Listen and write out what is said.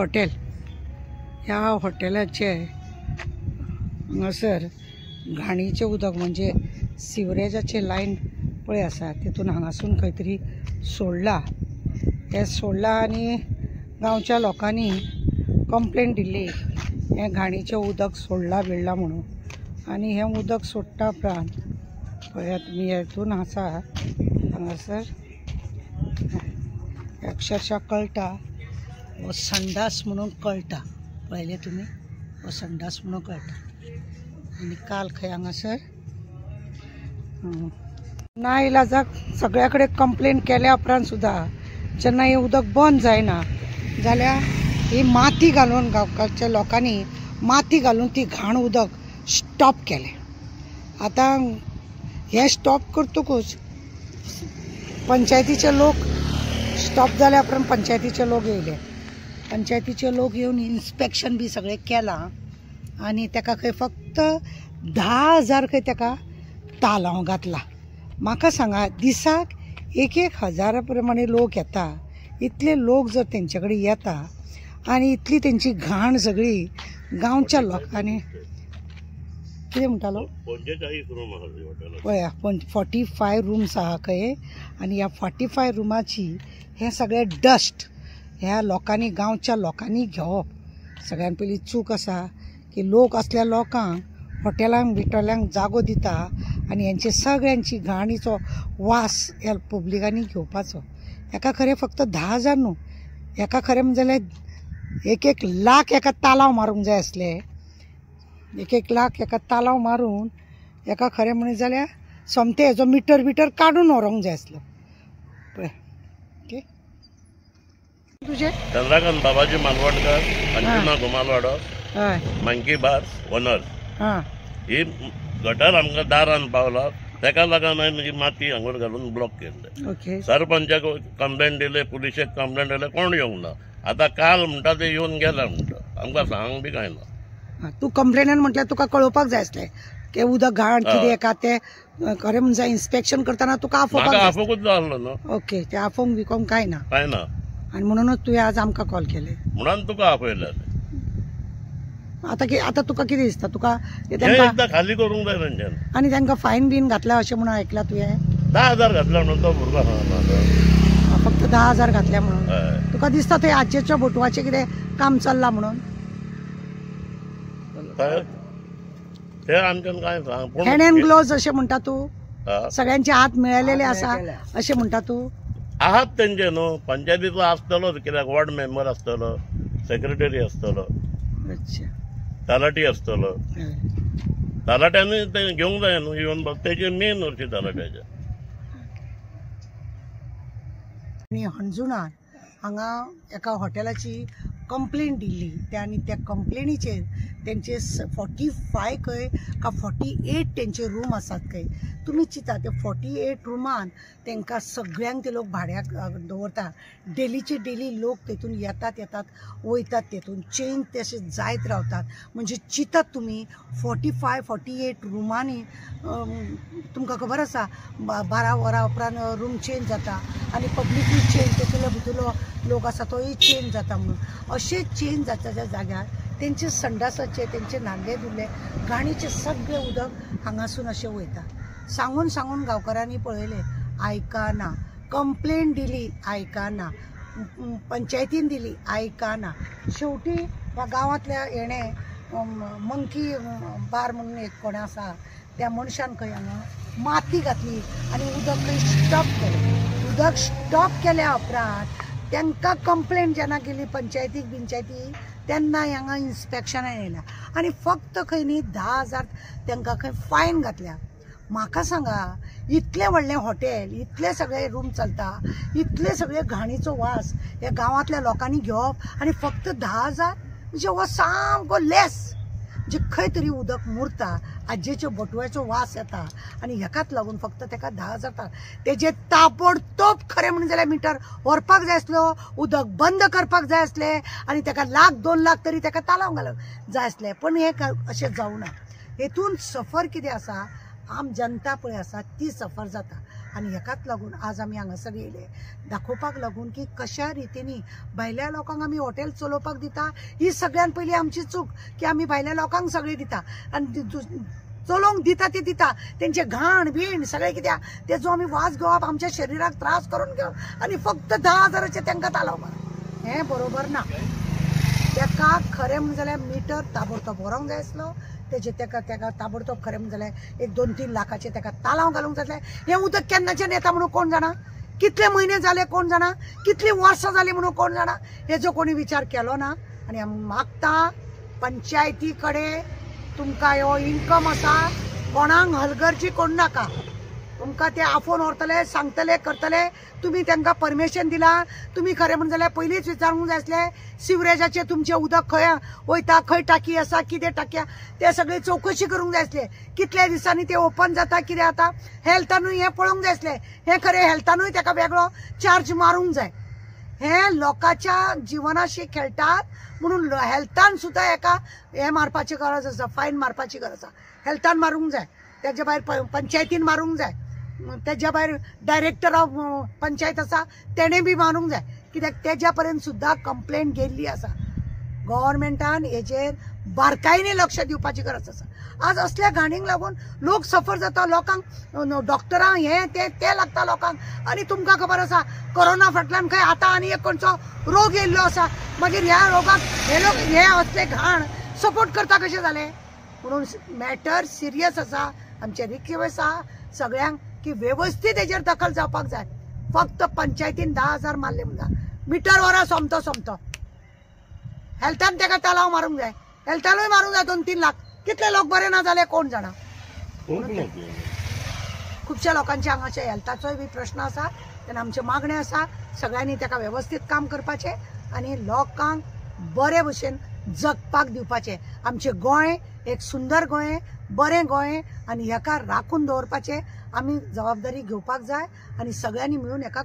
Hotel, ह्या हॉटेलाचे हांगासर घाणीचे उदक म्हणजे सिवरेजाचे लायन पळय आसा तितून हांगासून खंय तरी सोडला। हे सोडला आनी गांवच्या लोकांनी कंप्लेंट दिली हे घाणीचे उदक सोडला बिडला म्हणून। आनी हे उदक सोडटा उपरांत पळयात तुमी हेतून आसा हांगासर अक्षरशः कळटा हो संडास म्हणून कळटा। पळयले तुमी हो संडास म्हणून कळटा। आनी काल खंय हांगासर ना इलाजाक सगळ्या कडेन कंप्लेंट केल्या उपरांत सुद्दां जेन्ना हे उदक बंद जायना जाल्यार ही माती घालून गांवच्या लोकांनी माती घालून ती घाण उदक स्टॉप केले। आतां हे स्टॉप करतकूच पंचायतीचे लोक स्टॉप जाल्या उपरांत पंचायतीचे लोक येयले। पंचायतीचे लोक येवन इन्स्पेक्शन बी सगळें केलां आनी ताका खंय फक्त 10,000 खंय ताका तालांव घातला। म्हाका सांगा दिसाक 1,000 प्रमाणे लोक येता, इतले लोक जर तेंचे कडेन येता आनी इतली तेंची घाण सगळी गांवच्या लोकांनी कितें म्हणटालो 45 रूम पळया 45 रूम्स आहा खंय आनी ह्या 45 रुमाची हे सगळे डस्ट ह्या लोकांनी गांवच्या लोकांनी घेवप। सगळ्यान पयली चूक आसा की लोक असल्या लोकांक हॉटेलांक बिटोल्यांक जागो दिता आनी हेंचे सगळ्यांची घाणीचो वास ह्या पब्लिकांनी घेवपाचो। हेका खरें फक्त 10,000 न्हू, हेका खरें म्हणजे जाल्यार 1 लाख हेका तालांव मारूंक जाय आसले। 1 लाख हेका तालांव मारून हेका खरें म्हणलें जाल्यार सोमतें हेजो मिटर बिटर काडून व्हरोंक जाय आसलो। पळय ओके तुजें चंद्रकांत बाबाजी मालवडकर अंजुना घुमालवाडो हय मंकी बार ओनर हां ही गटर आमकां दारान पावला ताका लागून हांवें माती हांगून घालून ब्लॉक केल्ले। ओके सरपंचाक कंप्लेंट दिले, पुलिशेक कंप्लेंट दिले, कोण येवंक ना। आतां काल म्हणटा ते येवन गेला म्हणटा, आमकां सांग बी कांय ना। तूं कंप्लेनन म्हटल्यार तुका कळोवपाक जाय आसलें की उदक घाण कितें का तें खरें म्हणजे इन्स्पेक्शन करतना तुका आफोवूच जाय आसलो न्हू। ओके ते आफोवंक बिकोंक कांय ना आनी म्हणूनच तुवें आज आमकां कॉल केले म्हणून तुका आपयले। आतां तुका कितें दिसता तुका एकदां खाली करूंक जाय तेंच्यान आनी तांकां फायन बीन घातल्या अशें म्हणून आयकलां तुवें? 10,000 घातला म्हणून तो भुरगो फक्त 10,000 घातल्या म्हणून तुका दिसता थंय आजयेच्या बोटवाचें कितें काम चल्लां म्हणून? ते आमच्यान कांय सांग हँड एंड ग्लोव्ज अशें म्हणटा तूं? सगळ्यांचे हात मिळालेले आसा अशें म्हणटा तूं? आहात तेंचे न्हू, पंचायतीचो आसतलो कित्याक वॉर्ड मेंबर आसतलो, सेक्रेटरी आसतलो, अच्छा तलाटी आसतलो। तलाट्यांनी ते घेवंक जाय न्हू इवन तेजे मेन हरशी तलाट्याचे। आनी हणजुणार हांगा एका हॉटेलाची कंप्लेंट दिल्ली आनी त्या कंप्लेनीचेर तेंचे 45 खंय का 48 तेंचे रूम आसात खंय। तुमी चिंता ते 48 रुमान तेंकां सगळ्यांक ते लोक भाड्याक दवरता। डेलीचे डेली लोक तेतून येतात वयतात, तेतून चेंज तशे जायत रावतात। म्हणजे चिंतात तुमी 45-48 रुमांनी तुमकां खबर आसा 12 वरां उपरांत रूम चेंज जाता आनी पब्लिकूय चेंज तेतूंतलो भितरलो लोक आसा तोय चेंज जाता म्हणून। अशें चेंज जाताच्या जाग्यार तेंचे संडासाचे तेंचे नाल्ले दुल्ले घाणीचे सगळे उदक हांगासून अशें वयता। सांगून गांवकारांनी पळयले आयकाना, कंप्लेंट दिली आयकाना, पंचायतीन दिली आयकाना। शेवटी ह्या गांवांतल्या हेणे मंकी बार म्हणून एक कोण आसा त्या मनशान खंय हांगा माती घातली आनी उदक खंय स्टॉप केलें। उदक स्टॉप केल्या उपरांत तांकां कंप्लेंट जेन्ना केली पंचायतीक तेन्ना हांगा इन्स्पेक्शनान येयला आनी फक्त खंय न्ही 10,000 तांकां खंय फायन घातल्या। म्हाका सांगा इतलें व्हडलें हॉटेल, इतले सगळे रूम चलता, इतले सगळे घाणीचो वास ह्या गांवांतल्या लोकांनी घेवप आनी फक्त 10,000 म्हणजे हो सामको लेस। जे खंय तरी उदक मुरता, आजयेच्या बटव्याचो वास येता आनी हेकाच लागून फक्त ताका 10,000 तेजे ताबडतोब खरें म्हणून जाल्यार मिटर व्हरपाक जाय आसलो, उदक बंद करपाक जाय आसले आनी ताका 1,00,000-2 लाख तरी ताका तालांव घालप जाय आसले। पण हे अशें जावना। हेतून सफर कितें आसा आम जनता पळय आसा ती सफर जाता आणि हेकाच लागून आज आमी हांगासर येयले दाखोवपाक लागून की कशा रितीनी भायल्या लोकांक आमी हॉटेल चलोवपाक दिता ही सगळ्यान पयली आमची चूक की आमी भायल्या लोकांक सगळे दिता आनी चलोवंक दिता ते दिता तेंचे घाण बीण सगळे कित्याक तेजो आमी वास घेवप आमच्या शरिराक त्रास करून घेवप आनी फक्त 10,000चे तांकां तालाव मारप हें बरोबर ना। तेका खरें म्हणलें जाल्यार मिटर ताबडतोब व्हरोंक जाय आसलो तेजे तेका ताबडतोब खरें म्हणलें जाल्यार 1-2-3 लाखाचे तेका तालाव घालूंक जाय आसलें। हें उदक केन्नाच्यान येता म्हणून कोण जाणा कितले म्हयने जाले कोण जाणा कितलीं वर्सां जालीं म्हणून कोण जाणा हेजो कोणी विचार केलो ना। आनी हांव मागता पंचायती कडेन तुमकां ह्यो इन्कम आसा कोणाक हलगर्जी करूं नाका तुमकां ते आफोवन व्हरतले सांगतले करतले तुमी तांकां परमिशन दिला तुमी खरें म्हणून जाल्यार पयलींच विचारूंक जाय आसलें सिवरेजाचें तुमचें उदक खंय वयता खंय टाकी आसा कितें टाकी ते सगळी चौकशी करूंक जाय आसली कितल्या दिसांनी ते ओपन जाता कितें जाता हेल्थानूय हें पळोवंक जाय आसलें हें खरें हेल्थानूय ताका वेगळो चार्ज मारूंक जाय। हे लोकांच्या जिवनाशी खेळटात म्हणून हेल्थान सुद्धा एका हे मारपाची गरज आसा फायन मारपाची गरज आसा हेल्थान मारूंक जाय तेज्या भायर पंचायतीन मारूंक जाय तेज्या भायर डायरेक्टर ऑफ पंचायत आसा तेणें बी मारूंक जाय कित्याक तेज्या पर्यंत सुद्धा कंप्लेंट गेल्ली आसा। गव्हर्मेंटान हेजेर बारकायेन लक्ष दिवपाची गरज आसा। आज असल्या घाणींक लागून लोक सफर जाता लोकांक डॉक्टरां हे ते लागता लोकांक आनी तुमकां खबर आसा कोरोना फाटल्यान खंय आतां आनी एक खंयचो रोग येयल्लो आसा मागीर ह्या रोगाक हे लोक हे असले घाण सपोर्ट करता कशें जालें म्हणून मॅटर सिरियस आसा आमचे रिक्वेस्ट आसा सगळ्यांक की वेवस्थीत हेजेर दखल जावपाक जाय। फक्त पंचायतीन 10,000 मारले म्हणटा मिटर वरां सोमतो हेल्थान तेका तालाव मारूंक जाय हेल्थानूय मारूंक जाय 2-3 लाख कितले लोक बरे ना जाले कोण जाणा। खुबश्या लोकांचे हांगाचे हेल्थाचोय बी प्रश्न आसा तेन्ना आमचे मागणे आसा सगळ्यांनी तेका वेवस्थीत काम करपाचें आनी लोकांक बरे भशेन जगपाक दिवपाचें। आमचें गोंय एक सुंदर गोंय बरें गोंय आनी हेका राखून दवरपाचें आमी जबाबदारी घेवपाक जाय आनी सगळ्यांनी मिळून हेका